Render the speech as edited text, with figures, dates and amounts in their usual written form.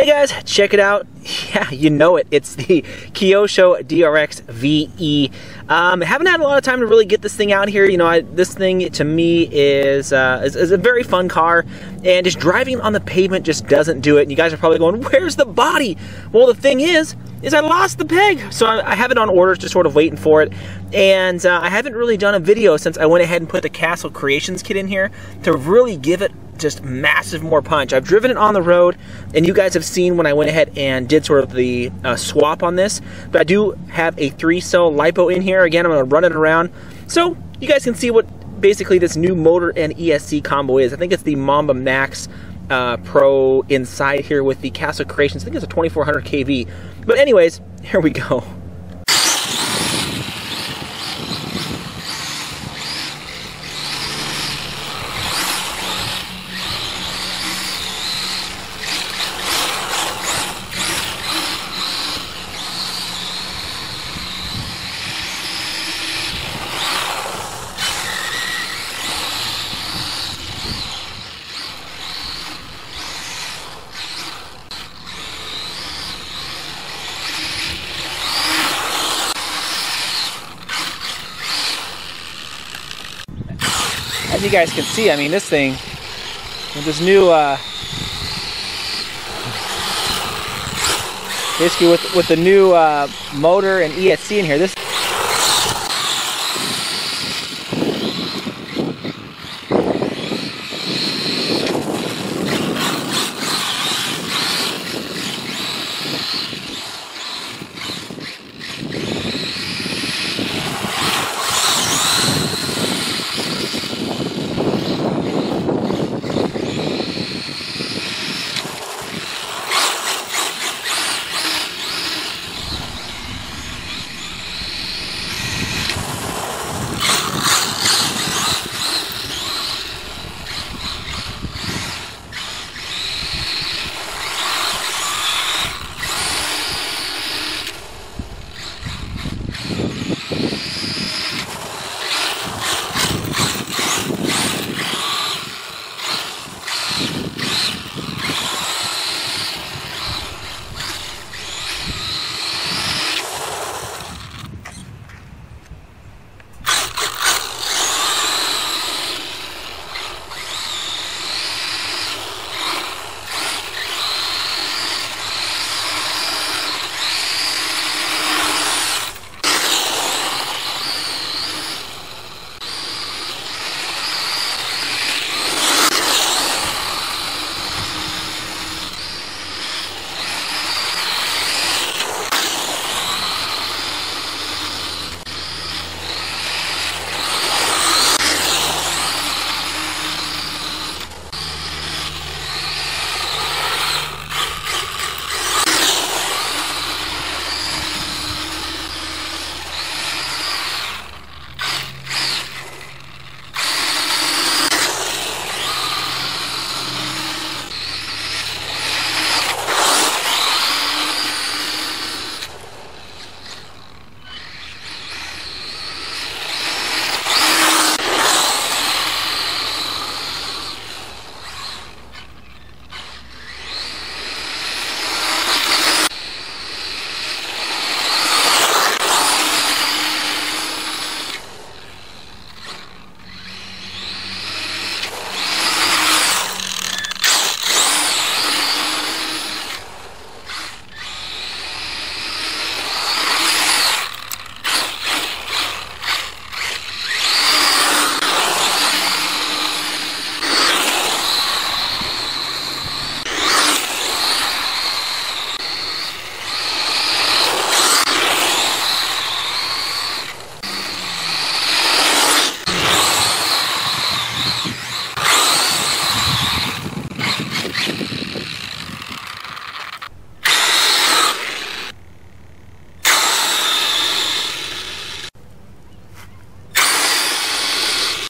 Hey guys, check it out. Yeah, you know it. It's the Kyosho DRX VE. Haven't had a lot of time to really get this thing out here. You know, this thing to me is a very fun car, and just driving on the pavement just doesn't do it. And you guys are probably going, "Where's the body?" Well, the thing is I lost the peg, so I have it on order, just sort of waiting for it. And I haven't really done a video since I went ahead and put the Casle Creations kit in here to really give it just massive more punch. I've driven it on the road, and you guys have seen when I went ahead and did sort of the swap on this, but I do have a 3-cell LiPo in here. Again, I'm going to run it around so you guys can see what basically this new motor and ESC combo is. I think it's the Mamba Max Pro inside here with the Castle Creations. I think it's a 2400 kV. But anyways, here we go. As you guys can see, I mean, this thing with this new basically with the new motor and ESC in here, this